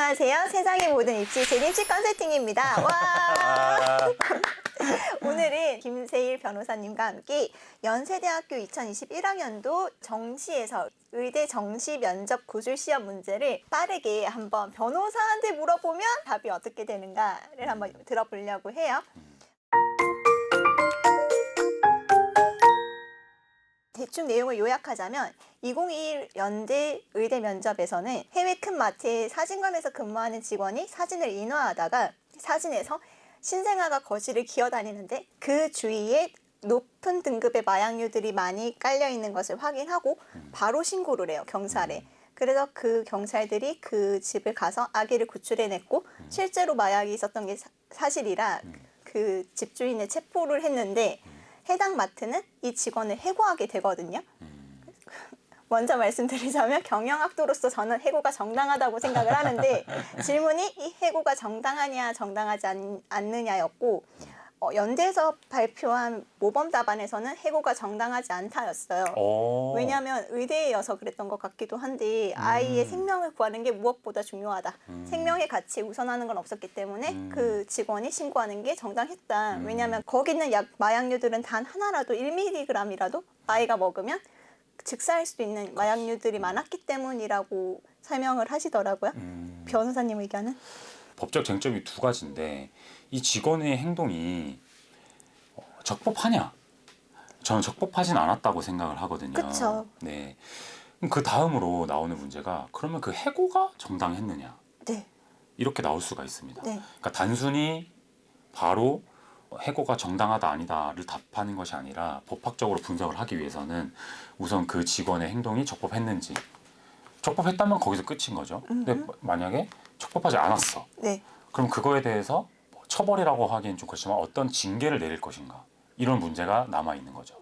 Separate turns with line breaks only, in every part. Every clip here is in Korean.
안녕하세요. 세상의 모든 입시 재입시 컨설팅입니다. 와! 오늘은 김세일 변호사님과 함께 연세대학교 2021학년도 정시에서 의대 정시 면접 구술 시험 문제를 빠르게 한번 변호사한테 물어보면 답이 어떻게 되는가를 한번 들어보려고 해요. 대충 내용을 요약하자면 2021 연대 의대 면접에서는 해외 큰 마트의 사진관에서 근무하는 직원이 사진을 인화하다가 사진에서 신생아가 거실을 기어다니는데 그 주위에 높은 등급의 마약류들이 많이 깔려 있는 것을 확인하고 바로 신고를 해요, 경찰에. 그래서 그 경찰들이 그 집을 가서 아기를 구출해냈고 실제로 마약이 있었던 게 사실이라 그 집주인을 체포를 했는데 해당 마트는 이 직원을 해고하게 되거든요. 먼저 말씀드리자면 경영학도로서 저는 해고가 정당하다고 생각을 하는데 질문이 이 해고가 정당하냐 정당하지 않느냐였고 연대에서 발표한 모범 답안에서는 해고가 정당하지 않다였어요. 왜냐하면 의대여서 그랬던 것 같기도 한데 아이의 생명을 구하는 게 무엇보다 중요하다. 생명의 가치 우선하는 건 없었기 때문에 그 직원이 신고하는 게 정당했다. 왜냐하면 거기 있는 마약류들은 단 하나라도 1mg이라도 아이가 먹으면 즉사할 수도 있는 마약류들이 많았기 때문이라고 설명을 하시더라고요. 변호사님 의견은?
법적 쟁점이 두 가지인데 이 직원의 행동이 적법하냐? 저는 적법하진 않았다고 생각을 하거든요.
그쵸.
네. 그 다음으로 나오는 문제가 그러면 그 해고가 정당했느냐?
네.
이렇게 나올 수가 있습니다.
네.
그러니까 단순히 바로 해고가 정당하다 아니다를 답하는 것이 아니라 법학적으로 분석을 하기 위해서는 우선 그 직원의 행동이 적법했는지 적법했다면 거기서 끝인 거죠. 근데 만약에 적법하지 않았어.
네.
그럼 그거에 대해서 처벌이라고 하기엔 좀 그렇지만 어떤 징계를 내릴 것인가 이런 문제가 남아있는 거죠.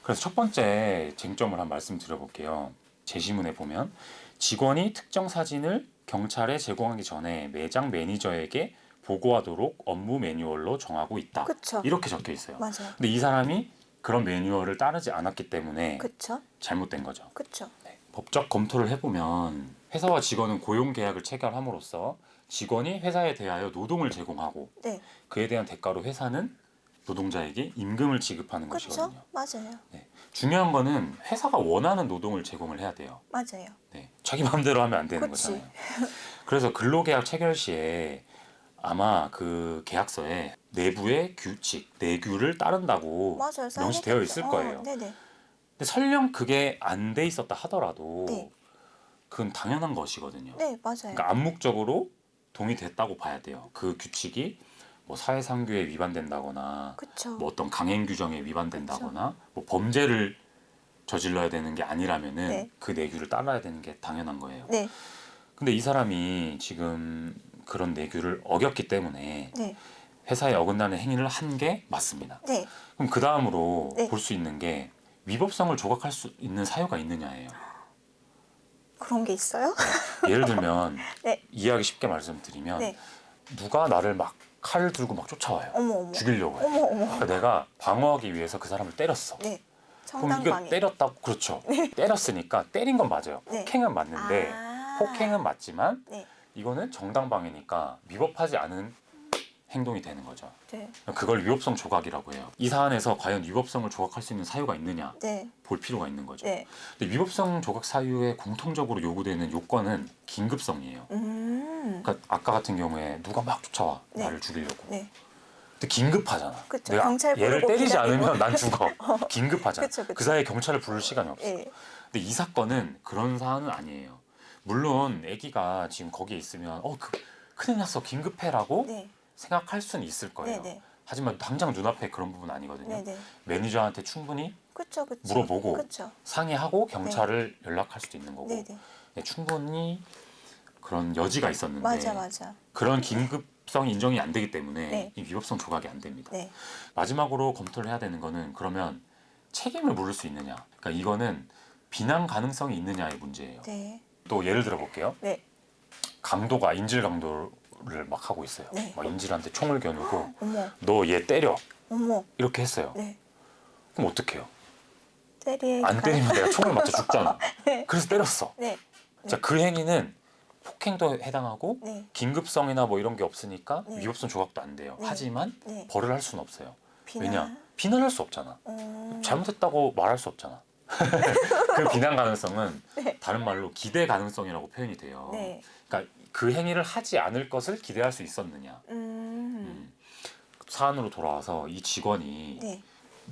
그래서 첫 번째 쟁점을 한 말씀 드려볼게요. 제시문에 보면 직원이 특정 사진을 경찰에 제공하기 전에 매장 매니저에게 보고하도록 업무 매뉴얼로 정하고 있다.
그쵸.
이렇게 적혀 있어요.
맞아요.
근데 이 사람이 그런 매뉴얼을 따르지 않았기 때문에
그쵸.
잘못된 거죠.
그쵸.
네. 법적 검토를 해보면 회사와 직원은 고용계약을 체결함으로써 직원이 회사에 대하여 노동을 제공하고
네.
그에 대한 대가로 회사는 노동자에게 임금을 지급하는
그쵸.
것이거든요.
맞아요.
네. 중요한 거는 회사가 원하는 노동을 제공을 해야 돼요.
맞아요.
네. 자기 마음대로 하면 안 되는
그치.
거잖아요. 그래서 근로계약 체결 시에 아마 그 계약서에 내부의 규칙, 내규를 따른다고
맞아요.
명시되어 있을 거예요.
네네.
근데 설령 그게 안 돼 있었다 하더라도
네.
그건 당연한 것이거든요.
네, 맞아요.
그러니까 암묵적으로 동의됐다고 봐야 돼요. 그 규칙이 뭐 사회상규에 위반된다거나
그쵸.
뭐 어떤 강행 규정에 위반된다거나 뭐 범죄를 저질러야 되는 게 아니라면은
네.
그 내규를 따라야 되는 게 당연한 거예요.
네.
근데 이 사람이 지금 그런 내규를 어겼기 때문에
네.
회사에 어긋나는 행위를 한 게 맞습니다.
네.
그럼 그 다음으로
네.
볼 수 있는 게 위법성을 조각할 수 있는 사유가 있느냐예요.
그런 게 있어요?
예를 들면
네.
이해하기 쉽게 말씀드리면
네.
누가 나를 막 칼을 들고 막 쫓아와요.
어머.
죽이려고 해요.
어머.
그러니까 내가 방어하기 위해서 그 사람을 때렸어.
네.
그럼 이거
정당방위.
때렸다고 그렇죠. 때렸으니까 때린 건 맞아요.
네.
폭행은 맞는데 폭행은 맞지만
네.
이거는 정당방위니까 위법하지 않은 행동이 되는 거죠.
네.
그걸 위법성 조각이라고 해요. 이 사안에서 과연 위법성을 조각할 수 있는 사유가 있느냐
네.
볼 필요가 있는 거죠.
네.
근데 위법성 조각 사유에 공통적으로 요구되는 요건은 긴급성이에요. 그러니까 아까 같은 경우에 누가 막 쫓아와
네.
나를 죽이려고.
네.
근데 긴급하잖아.
그쵸.
내가
경찰
얘를
부르고
때리지
기다리고.
않으면 난 죽어. 긴급하잖아.
그쵸.
그 사이에 경찰을 부를 시간이 없어.
네.
근데 이 사건은 그런 사안은 아니에요. 물론 아기가 지금 거기에 있으면 큰일 났어 긴급해라고
네.
생각할 수는 있을 거예요.
네네.
하지만 당장 눈앞에 그런 부분 아니거든요.
네네.
매니저한테 충분히
그쵸.
물어보고
그쵸.
상의하고 경찰을 연락할 수도 있는 거고
네네.
네, 충분히 그런 여지가 있었는데
맞아.
그런 긴급성이 인정이 안 되기 때문에
네.
이 위법성 조각이 안 됩니다.
네.
마지막으로 검토를 해야 되는 거는 그러면 책임을 물을 수 있느냐. 그러니까 이거는 비난 가능성이 있느냐의 문제예요.
네.
또 예를 들어 볼게요.
네.
강도가 인질 강도를 막 하고 있어요.
네.
막 인질한테 총을 겨누고
어머.
너 얘 때려
어머.
이렇게 했어요.
네.
그럼 어떡해요?
때리기가.
안 때리면 내가 총을 맞춰 죽잖아.
네.
그래서 때렸어.
네.
자, 그 행위는 폭행도 해당하고
네.
긴급성이나 뭐 이런 게 없으니까
네.
위법성 조각도 안 돼요.
네.
하지만
네.
벌을 할 수는 없어요.
비난.
왜냐? 비난할 수 없잖아. 잘못했다고 말할 수 없잖아. 그 비난 가능성은
네.
다른 말로 기대 가능성이라고 표현이 돼요.
네.
그러니까 그 행위를 하지 않을 것을 기대할 수 있었느냐. 사안으로 돌아와서 이 직원이
네.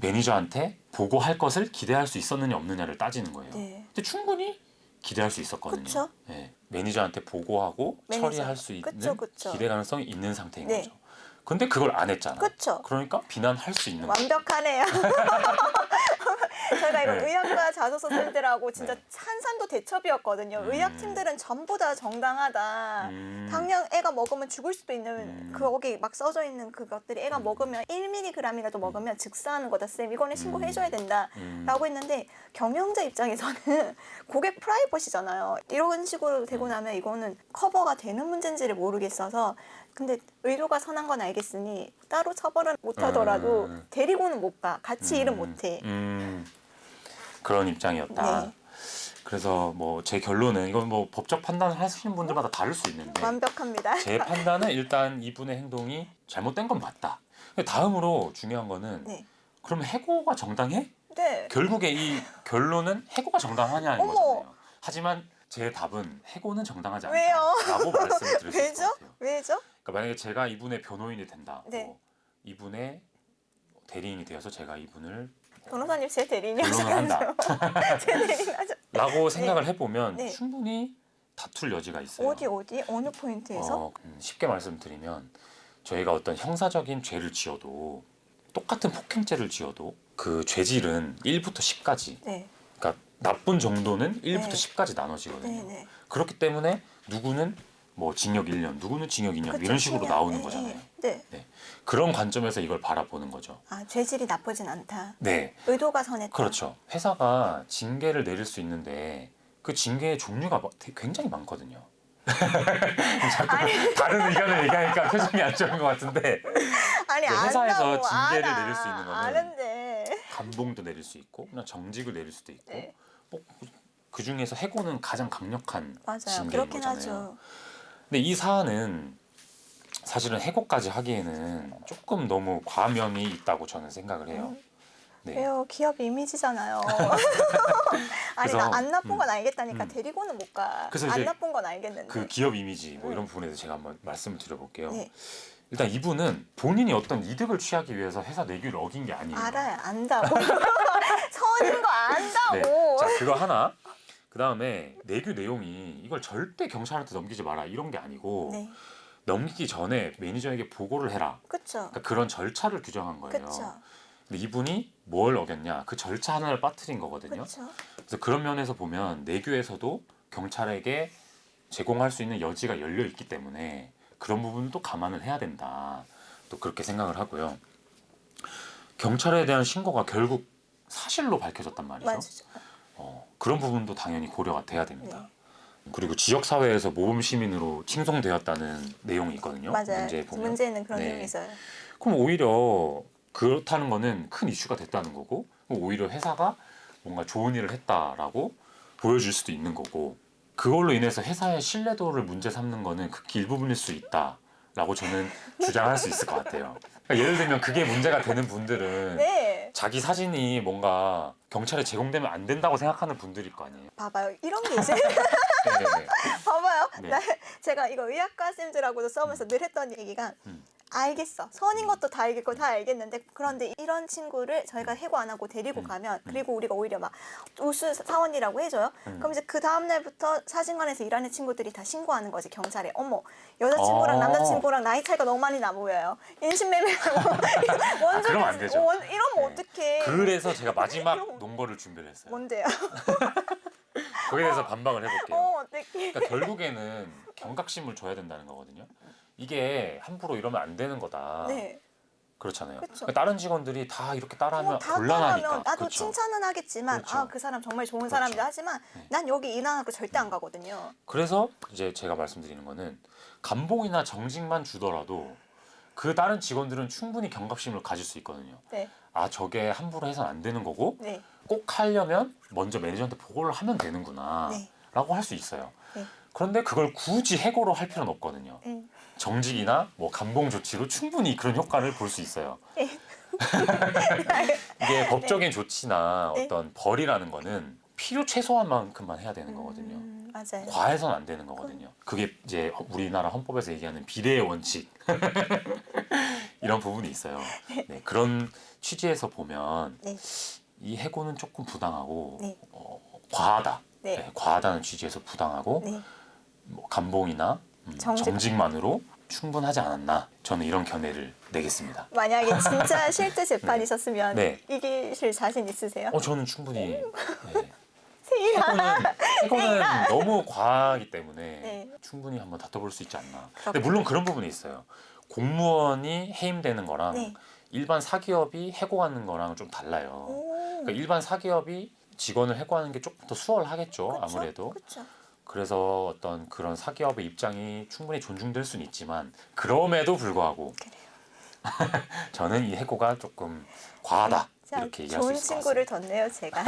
매니저한테 보고할 것을 기대할 수 있었느냐 없느냐를 따지는 거예요.
네.
근데 충분히 기대할 수 있었거든요.
그쵸?
네. 매니저한테 보고하고
매니저.
처리할 수 있는
그쵸.
기대 가능성이 있는 상태인
네.
거죠. 근데 그걸 안 했잖아.
그쵸.
그러니까 비난할 수 있는 거죠.
완벽하네요. 저희가 이거
네.
의학과 자소서생들하고 진짜
네.
한산도 대첩이었거든요. 의학팀들은 전부 다 정당하다. 당장 애가 먹으면 죽을 수도 있는 거기 막 써져 있는 그것들이 애가 먹으면 1mg이라도 먹으면 즉사하는 거다 쌤. 이거는 신고해줘야 된다. 라고 했는데 경영자 입장에서는 고객 프라이버시잖아요. 이런 식으로 되고 나면 이거는 커버가 되는 문제인지를 모르겠어서 근데 의도가 선한 건 알겠으니 따로 처벌은 못하더라도 데리고는 못 가. 같이 일은 못해.
그런 입장이었다.
네.
그래서 뭐 제 결론은 이건 뭐 법적 판단을 하시는 분들마다 다를 수 있는데
완벽합니다.
제 판단은 일단 이분의 행동이 잘못된 건 맞다. 근데 다음으로 중요한 거는
네.
그러면 해고가 정당해?
네.
결국에 이 결론은 해고가 정당하냐는
어머.
거잖아요. 하지만 제 답은 해고는 정당하지
왜요?
않다라고 말씀을 드릴 수 있을 것
왜죠?
같아요.
왜죠?
그러니까 만약에 제가 이분의 변호인이 된다.
네.
뭐 이분의 대리인이 되어서 제가 이분을
변호사님 제 대리인이
변론을 한다.
제 대리인 하죠.
라고 생각을 해보면
네.
충분히 다툴 여지가 있어요.
어디 어느 포인트에서?
쉽게 말씀드리면 저희가 어떤 형사적인 죄를 지어도 똑같은 폭행죄를 지어도 그 죄질은 1부터 10까지
네.
그러니까 나쁜 정도는 1부터
네.
10까지 나눠지거든요.
네.
그렇기 때문에 누구는 뭐 징역 1년, 누구는 징역 2년 이런 식으로 나오는 거잖아요.
네.
네. 그런 관점에서 이걸 바라보는 거죠.
아 죄질이 나쁘진 않다.
네.
의도가 선했다.
그렇죠. 회사가 징계를 내릴 수 있는데 그 징계의 종류가 굉장히 많거든요. 자꾸 다른 의견을 얘기하니까 표정이 안 좋은 것 같은데
아니
회사에서
안다고,
징계를
알아.
내릴 수 있는 거는
아는데.
감봉도 내릴 수 있고 그냥 정직을 내릴 수도 있고
네.
그 중에서 해고는 가장 강력한
맞아요.
징계인
그렇긴
거잖아요.
하죠.
근데 이 사안은 사실은 해고까지 하기에는 조금 너무 과명이 있다고 저는 생각을 해요. 네.
왜요? 기업 이미지잖아요. 아니
그래서,
나 안 나쁜 건 알겠다니까
음.
데리고는 못 가.
그래서
안
이제
나쁜 건 알겠는데.
그 기업 이미지 뭐 이런 부분에서 제가 한번 말씀을 드려볼게요.
네.
일단 이분은 본인이 어떤 이득을 취하기 위해서 회사 내규를 어긴 게 아니에요.
알아요. 안다고. 선인 거 안다고.
네. 자 그거 하나. 그 다음에 내규 내용이 이걸 절대 경찰한테 넘기지 마라 이런 게 아니고
네.
넘기기 전에 매니저에게 보고를 해라.
그렇죠.
그러니까 그런 절차를 규정한 거예요.
그렇죠.
근데 이분이 뭘 어겼냐? 그 절차 하나를 빠뜨린 거거든요.
그렇죠.
그래서 그런 면에서 보면 내규에서도 경찰에게 제공할 수 있는 여지가 열려 있기 때문에 그런 부분도 감안을 해야 된다. 또 그렇게 생각을 하고요. 경찰에 대한 신고가 결국 사실로 밝혀졌단 말이죠.
맞죠.
그런 부분도 당연히 고려가 돼야 됩니다.
네.
그리고 지역 사회에서 모범 시민으로 칭송되었다는 내용이 있거든요.
맞아요.
문제에 보면.
문제는 그런
네.
내용이 있어요.
그럼 오히려 그렇다는 거는 큰 이슈가 됐다는 거고 오히려 회사가 뭔가 좋은 일을 했다라고 보여줄 수도 있는 거고 그걸로 인해서 회사의 신뢰도를 문제 삼는 거는 극히 일부분일 수 있다라고 저는 주장할 수 있을 것 같아요. 그러니까 예를 들면 그게 문제가 되는 분들은
네.
자기 사진이 뭔가 경찰에 제공되면 안 된다고 생각하는 분들일 거 아니에요.
봐봐요. 이런 게 이제
네.
봐봐요.
네.
제가 이거 의학과 쌤들하고도 싸우면서 늘 했던 얘기가 알겠어. 선인 것도 다 알겠고 다 알겠는데 그런데 이런 친구를 저희가 해고 안 하고 데리고 가면 그리고 우리가 오히려 막 우수 사원이라고 해줘요. 그럼 이제 그 다음 날부터 사진관에서 일하는 친구들이 다 신고하는 거지 경찰에. 어머 여자친구랑 남자친구랑 나이 차이가 너무 많이 나 보여요. 인신매매하고 원조를
그러면 안 되죠.
이러면 어떡해.
그래서 제가 마지막 논거를 준비를 했어요.
뭔데요?
거기에 대해서 반박을 해볼게요.
어떡해.
그러니까 결국에는 경각심을 줘야 된다는 거거든요. 이게 함부로 이러면 안 되는 거다.
네.
그렇잖아요.
그쵸.
그러니까 다른 직원들이 다 이렇게 따라하면
다
곤란하니까.
따라하면 나도
그쵸.
칭찬은 하겠지만
그렇죠.
아 그 사람 정말 좋은
그렇죠.
사람이다 하지만
네.
난 여기 일 안 하고 절대 안 가거든요.
그래서 이제 제가 말씀드리는 거는 감봉이나 정직만 주더라도 그 다른 직원들은 충분히 경각심을 가질 수 있거든요.
네.
아 저게 함부로 해서는 안 되는 거고
네.
꼭 하려면 먼저 매니저한테 보고를 하면 되는구나
네.
라고 할 수 있어요.
네.
그런데 그걸 굳이 해고로 할 필요는 없거든요.
네.
정직이나 뭐 감봉 조치로 충분히 그런 효과를 볼 수 있어요.
네.
이게 법적인 조치나
네.
어떤 벌이라는 거는 필요 최소한 만큼만 해야 되는 거거든요.
맞아요.
과해서는 안 되는 거거든요. 그게 이제 우리나라 헌법에서 얘기하는 비례의 원칙 이런 부분이 있어요. 네, 그런 취지에서 보면
네.
이 해고는 조금 부당하고
네.
과하다.
네.
네, 과하다는 취지에서 부당하고
네.
뭐 감봉이나 정직만으로 충분하지 않았나. 저는 이런 견해를 내겠습니다.
만약에 진짜 실제 재판이셨으면
네.
이기실 자신 있으세요?
저는 충분히 네.
세일아.
해고는 너무 과하기 때문에
네.
충분히 한번 다퉈볼 수 있지 않나. 근데
그렇군요.
물론 그런 부분이 있어요. 공무원이 해임되는 거랑
네.
일반 사기업이 해고하는 거랑 좀 달라요.
오.
그러니까 일반 사기업이 직원을 해고하는 게 조금 더 수월하겠죠.
그쵸?
아무래도.
그쵸.
그래서 어떤 그런 사기업의 입장이 충분히 존중될 수는 있지만 그럼에도 불구하고 저는 이 해고가 조금 과하다.
자,
이렇게 얘기할 수
좋은
있을 것
친구를
같습니다.
뒀네요, 제가.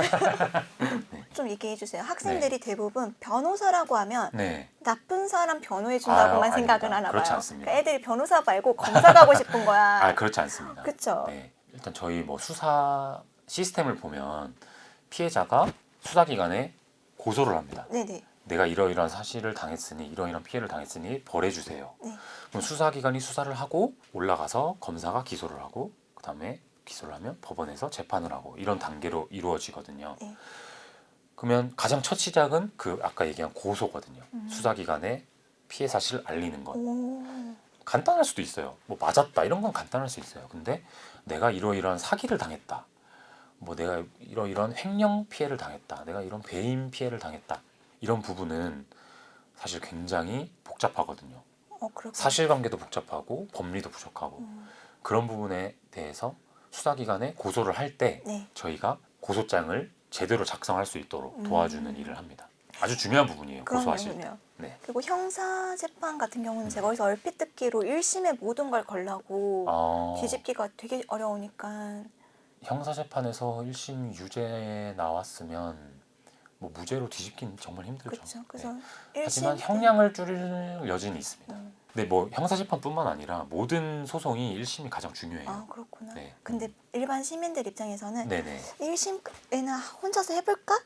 좀 얘기해 주세요. 학생들이 대부분 변호사라고 하면
네.
나쁜 사람 변호해 준다고만
아유,
생각을
아닙니다.
하나
그렇지
봐요.
않습니다.
그러니까 애들이 변호사 말고 검사 가고 싶은 거야.
그렇지 않습니다.
그쵸?
네. 일단 저희 뭐 수사 시스템을 보면 피해자가 수사기관에 고소를 합니다.
네네.
내가 이러이러한 사실을 당했으니 이러이러한 피해를 당했으니 벌해주세요.
네.
그럼 수사기관이 수사를 하고 올라가서 검사가 기소를 하고 그 다음에 기소를 하면 법원에서 재판을 하고 이런 단계로 이루어지거든요.
네.
그러면 가장 첫 시작은 그 아까 얘기한 고소거든요. 수사기관에 피해 사실을 알리는 것.
오.
간단할 수도 있어요. 뭐 맞았다 이런 건 간단할 수 있어요. 근데 내가 이러이러한 사기를 당했다. 뭐 내가 이러이러한 횡령 피해를 당했다. 내가 이런 배임 피해를 당했다. 이런 부분은 사실 굉장히 복잡하거든요.
그렇군요.
사실관계도 복잡하고 법리도 부족하고 그런 부분에 대해서 수사기관에 고소를 할 때
네.
저희가 고소장을 제대로 작성할 수 있도록 도와주는 일을 합니다. 아주 중요한 부분이에요. 고소하실 때.
그러네요.
네.
그리고 형사 재판 같은 경우는 제가 어디서 얼핏 듣기로 1심에 모든 걸 걸라고 뒤집기가 되게 어려우니까.
형사재판에서 1심 유죄 나왔으면 뭐 무죄로 뒤집기는 정말 힘들죠.
그렇죠. 그래서
네.
1심
하지만 형량을 줄일 여지는 있습니다. 근데 뭐 형사재판뿐만 아니라 모든 소송이 1심이 가장 중요해요.
그렇구나.
네.
근데 일반 시민들 입장에서는
네네.
1심에는 혼자서 해볼까?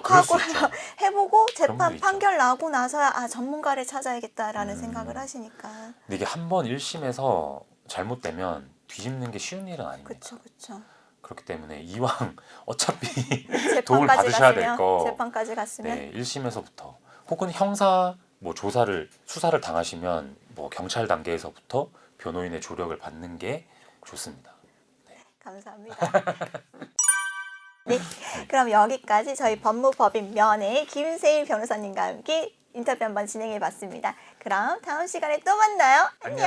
그럴 수
하고
있죠.
해보고
그런
재판
분도 있죠.
판결 나고 나서야 전문가를 찾아야겠다라는 생각을 하시니까.
근데 이게 한 번 1심에서 잘못되면 뒤집는 게 쉬운 일은 아닙니다.
그렇죠, 그렇죠.
그렇기 때문에 이왕 어차피 도움을
재판까지
받으셔야 될
갔으면
거
재판까지 갔으면
네, 1심에서부터 혹은 형사 뭐 수사를 당하시면 뭐 경찰 단계에서부터 변호인의 조력을 받는 게 좋습니다.
감사합니다. 네, 그럼 여기까지 저희 법무법인 면의 김세일 변호사님과 함께 인터뷰 한번 진행해봤습니다. 그럼 다음 시간에 또 만나요. 안녕.